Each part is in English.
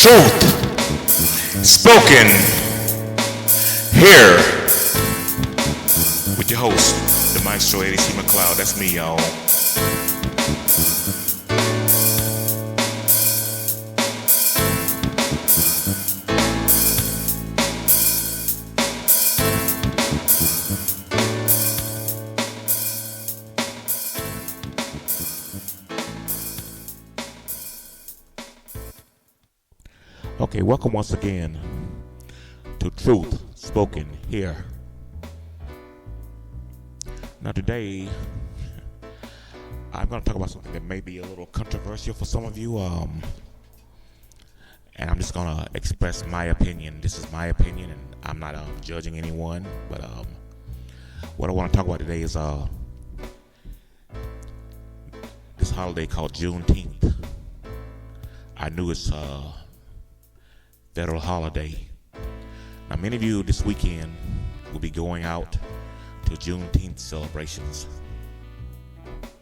truth spoken here with your host, the maestro Eddie C. McLeod. That's me, y'all. Okay, welcome once again to Truth Spoken Here. Now today, I'm going to talk about something that may be a little controversial for some of you, and I'm just going to express my opinion. This is my opinion, and I'm not judging anyone, but what I want to talk about today is this holiday called Juneteenth. I knew it's federal holiday. Now, many of you this weekend will be going out to Juneteenth celebrations,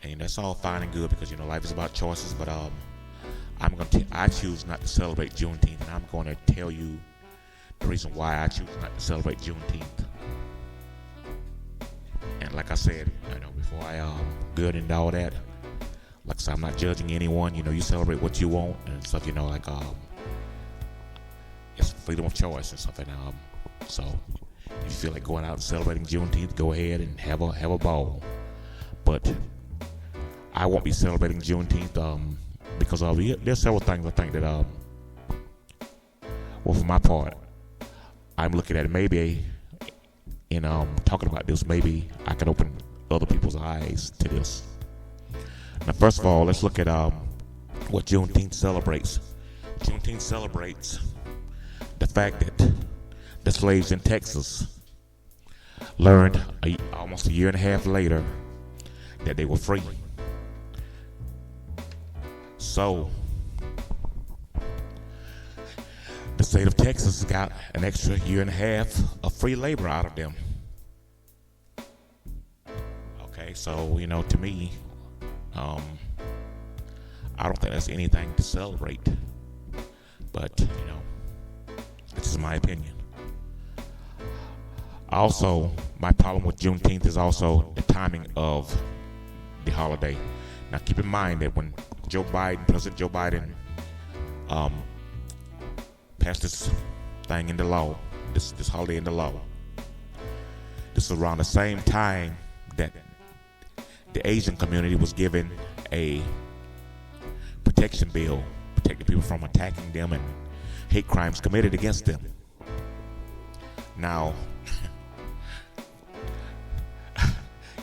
and that's all fine and good because life is about choices. But I choose not to celebrate Juneteenth, and I'm going to tell you the reason why I choose not to celebrate Juneteenth. And like I said, before I get into all that, like I said, I'm not judging anyone. You celebrate what you want and stuff. It's freedom of choice and something. So if you feel like going out and celebrating Juneteenth, go ahead and have a ball. But I won't be celebrating Juneteenth because there's several things I think that well, for my part, I'm looking at maybe in talking about this, maybe I can open other people's eyes to this. Now, first of all, let's look at what Juneteenth celebrates. Juneteenth celebrates the fact that the slaves in Texas learned almost a year and a half later that they were free. So the state of Texas got an extra year and a half of free labor out of them. Okay, so to me, I don't think that's anything to celebrate, but this is my opinion. Also, my problem with Juneteenth is also the timing of the holiday. Now, keep in mind that when President Joe Biden, passed this thing into law, this holiday into law, this is around the same time that the Asian community was given a protection bill, protecting people from attacking them and hate crimes committed against them. Now,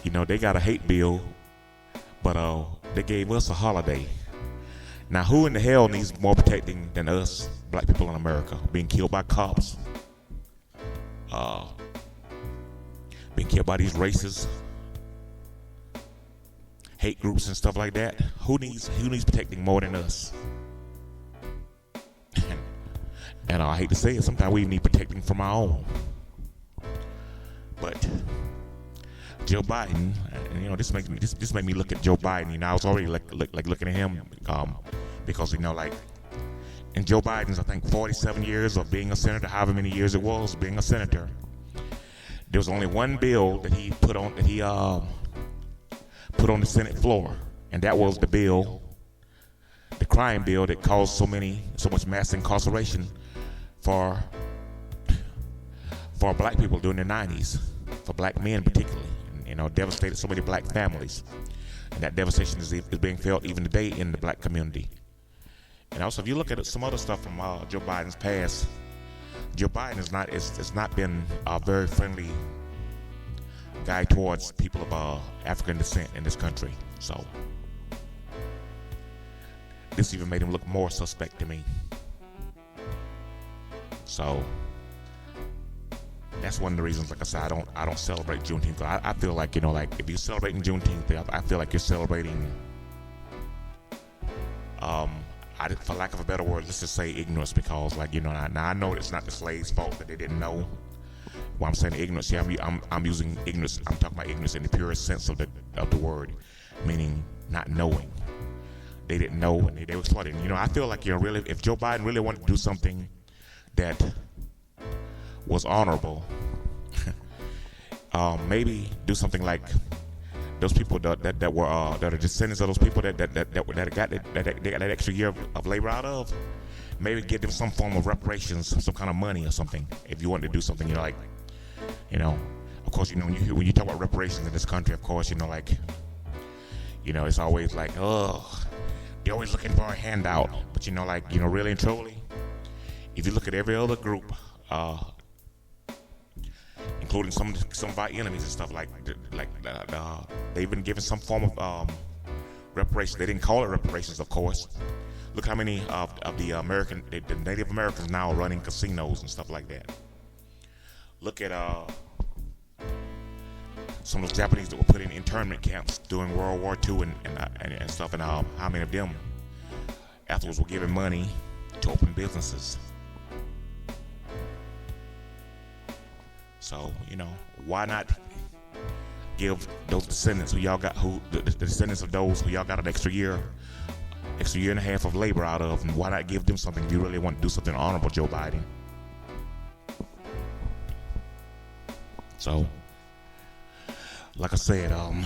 they got a hate bill, but they gave us a holiday. Now, who in the hell needs more protecting than us, black people in America, being killed by cops, being killed by these racist hate groups and stuff like that? Who needs protecting more than us? And I hate to say it, sometimes we need protecting from our own. But Joe Biden, this made me look at Joe Biden. I was already looking at him because in Joe Biden's, I think, 47 years of being a senator, however many years it was being a senator, there was only one bill that he put on the Senate floor, and that was the crime bill that caused so much mass incarceration for black people during the 90s, for black men particularly, and devastated so many black families. And that devastation is being felt even today in the black community. And also, if you look at some other stuff from Joe Biden's past, Joe Biden has not been a very friendly guy towards people of African descent in this country. So this even made him look more suspect to me. So that's one of the reasons, like I said, I don't celebrate Juneteenth. I feel like, if you're celebrating Juneteenth, I feel like you're celebrating, for lack of a better word, let's just say ignorance, because now I know it's not the slaves' fault that they didn't know. When I'm saying ignorance, I'm using ignorance. I'm talking about ignorance in the purest sense of the word, meaning not knowing. they didn't know and they were exploiting. I feel like really, if Joe Biden really wanted to do something that was honorable, maybe do something like those people that were that are descendants of those people that got that extra year of labor out of. Maybe give them some form of reparations, some kind of money or something. If you want to do something, of course, when you talk about reparations in this country, of course, it's always like, oh, they're always looking for a handout. But really and truly, if you look at every other group, including some of our enemies and stuff they've been given some form of reparations. They didn't call it reparations, of course. Look how many of the Native Americans now are running casinos and stuff like that. Look at some of those Japanese that were put in internment camps during World War II and stuff, and how many of them afterwards were given money to open businesses. So, why not give those descendants the descendants of those who y'all got an extra year and a half of labor out of, and why not give them something if you really want to do something honorable, Joe Biden? So, like I said, I'm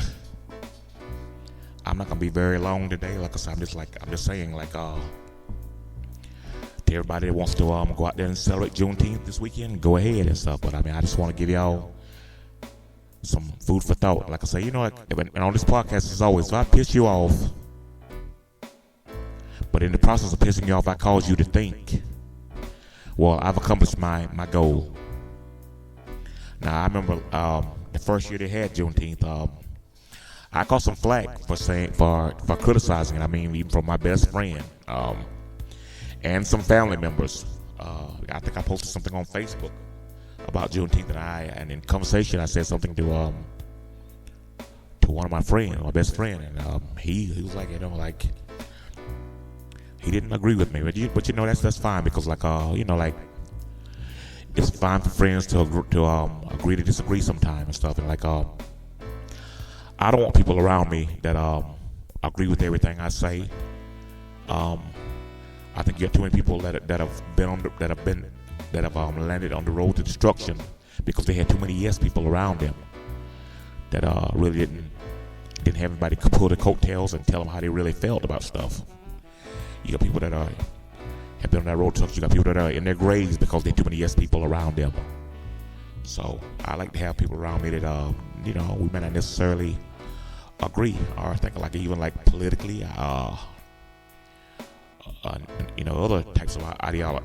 not gonna be very long today. Like I said, I'm just saying, to everybody that wants to go out there and celebrate Juneteenth this weekend, go ahead and stuff. But I just want to give y'all some food for thought. Like I say, and on this podcast, as always, if I piss you off, but in the process of pissing you off, I cause you to think, well, I've accomplished my goal. Now, I remember the first year they had Juneteenth, I caught some flack for criticizing it. Even from my best friend and some family members. I think I posted something on Facebook about Juneteenth, and in conversation I said something to one of my friends, my best friend, and he was like, he didn't agree with me, but that's fine, because it's fine for friends to agree to disagree sometimes and stuff, and I don't want people around me that agree with everything I say. I think you have too many people that have landed on the road to destruction because they had too many yes people around them that really didn't have anybody pull the coattails and tell them how they really felt about stuff. You got people that have been on that road to destruction. You got people that are in their graves because there are too many yes people around them. So I like to have people around me that we may not necessarily agree or think even politically. Other types of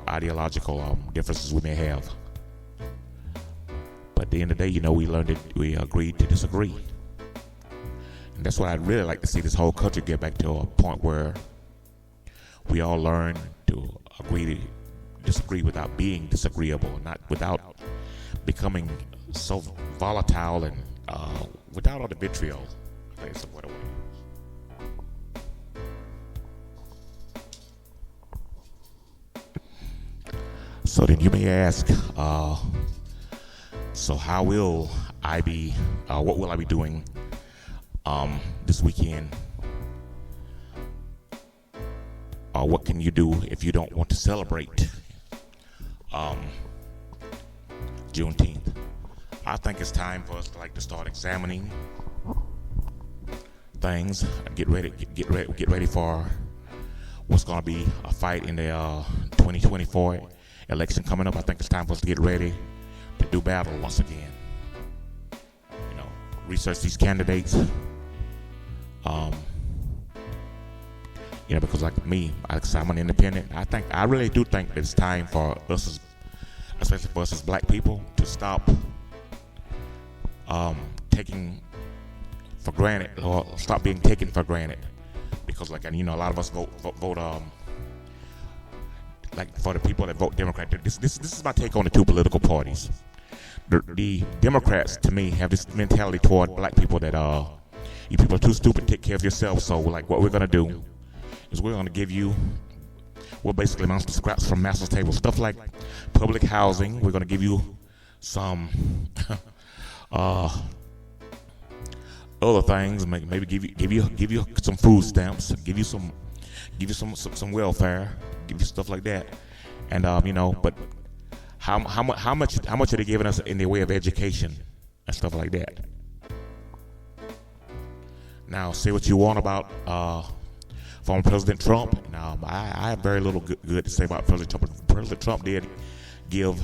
ideological differences we may have. But at the end of the day, we learned that we agreed to disagree. And that's what I'd really like to see this whole country get back to, a point where we all learn to agree to disagree without being disagreeable, not without becoming so volatile and without all the vitriol. I think that's what I want. So then you may ask, so how will I be, what will I be doing this weekend? What can you do if you don't want to celebrate Juneteenth? I think it's time for us to start examining things, get ready for what's going to be a fight in the 2024 election coming up. I think it's time for us to get ready to do battle once again. Research these candidates. Because like me, I'm an independent. I really do think that it's time for us, especially for us as black people, to stop taking for granted, or stop being taken for granted. Because a lot of us vote for the people that vote Democrat. This is my take on the two political parties. The Democrats, to me, have this mentality toward black people that you people are too stupid to take care of yourselves. So what we're gonna do is we're gonna give you what basically amounts to scraps from master's table, stuff like public housing. We're gonna give you some other things, maybe give you some food stamps, give you some give you some welfare, give you stuff like that, and but how much are they giving us in the way of education and stuff like that? Now, say what you want about former President Trump. Now, I have very little good to say about President Trump. President Trump did give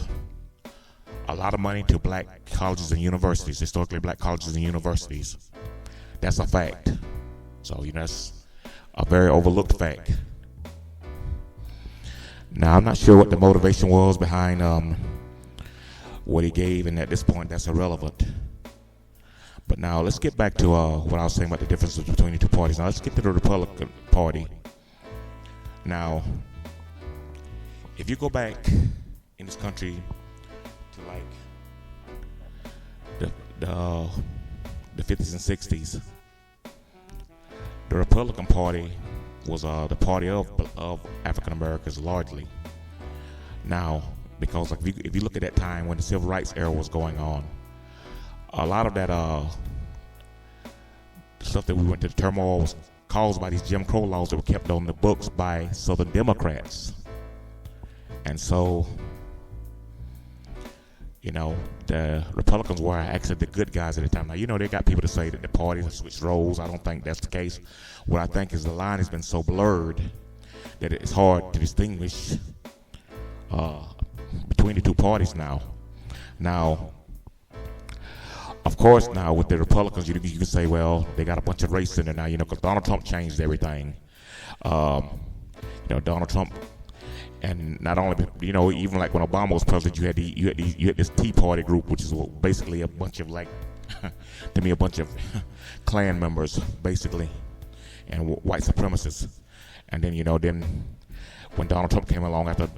a lot of money to black colleges and universities, historically black colleges and universities. That's a fact. So, that's a very overlooked fact. Now, I'm not sure what the motivation was behind what he gave, and at this point, that's irrelevant. But now, let's get back to what I was saying about the differences between the two parties. Now, let's get to the Republican Party. Now, if you go back in this country to like the 50s and 60s, the Republican Party was the party of African Americans largely. Now, because like if you look at that time when the Civil Rights era was going on, a lot of that stuff that we went to the turmoil was caused by these Jim Crow laws that were kept on the books by Southern Democrats. And so, the Republicans were actually the good guys at the time. Now, they got people to say that the parties have switched roles. I don't think that's the case. What I think is the line has been so blurred that it's hard to distinguish between the two parties now. Now, of course, now with the Republicans, you can say, well, they got a bunch of race in there now, because Donald Trump changed everything. Donald Trump, and not only, even like when Obama was president, you had this Tea Party group, which is basically a bunch of to me, a bunch of Klan members, basically, and white supremacists. And then, then when Donald Trump came along after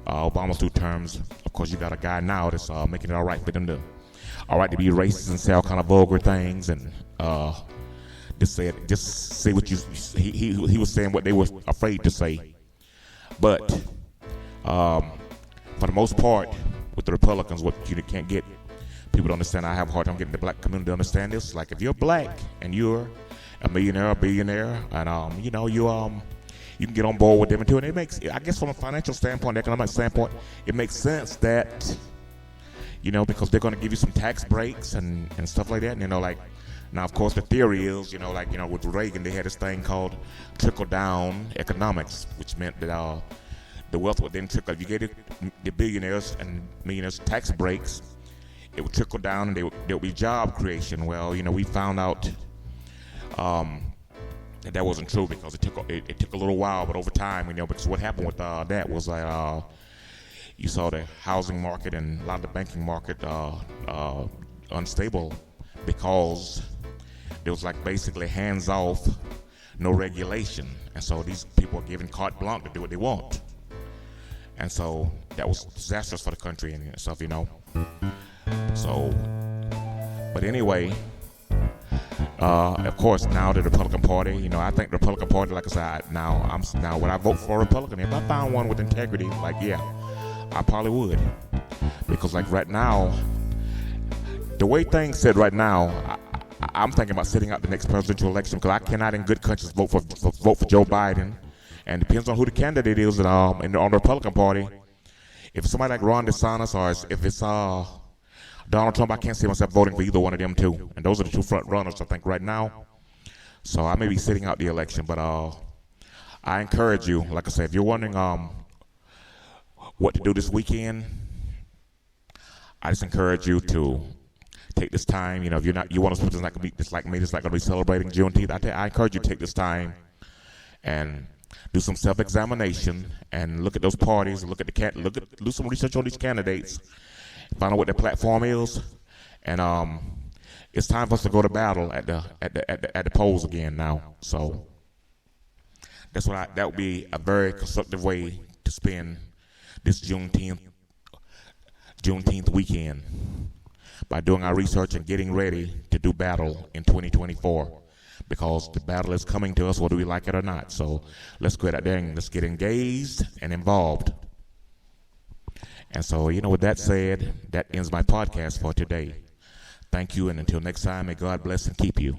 Obama's 2 terms, of course, you got a guy now that's making it all right for them to be racist and say all kind of vulgar things, and just say what he was saying what they were afraid to say. But for the most part, with the Republicans, what you can't get people to understand, I have a hard time getting the black community to understand this. Like, if you're black and you're a millionaire or billionaire, and you can get on board with them too, and it makes, I guess, from a financial standpoint, economic standpoint, it makes sense that, because they're going to give you some tax breaks and stuff like that. And, now, of course, the theory is, with Reagan, they had this thing called trickle-down economics, which meant that the wealth would then trickle. If you gave the billionaires and millionaires tax breaks, it would trickle down, and there would be job creation. Well, we found out that wasn't true, because it took a little while, but over time, because what happened with that was that you saw the housing market and a lot of the banking market unstable, because there was basically hands off, no regulation, and so these people are given carte blanche to do what they want, and so that was disastrous for the country and stuff, So, but anyway, of course, now the Republican Party, I think the Republican Party, like I said, now would I vote for a Republican? If I found one with integrity, yeah, I probably would, because right now, the way things sit right now, I'm thinking about sitting out the next presidential election, because I cannot, in good conscience, vote for Joe Biden, and it depends on who the candidate is on the Republican Party. If it's somebody like Ron DeSantis, or if it's Donald Trump, I can't see myself voting for either one of them two, and those are the two front runners, I think, right now. So I may be sitting out the election, but I encourage you, like I said, if you're wondering what to do this weekend, I just encourage you to take this time. If you want to spend just like me, just like going to be celebrating Juneteenth, I encourage you to take this time and do some self-examination and look at those parties, do some research on these candidates, find out what their platform is, and it's time for us to go to battle at the polls again now. So that would be a very constructive way to spend this Juneteenth weekend, by doing our research and getting ready to do battle in 2024, because the battle is coming to us whether we like it or not. So let's go out there and let's get engaged and involved. And so, with that said, that ends my podcast for today. Thank you, and until next time, may God bless and keep you.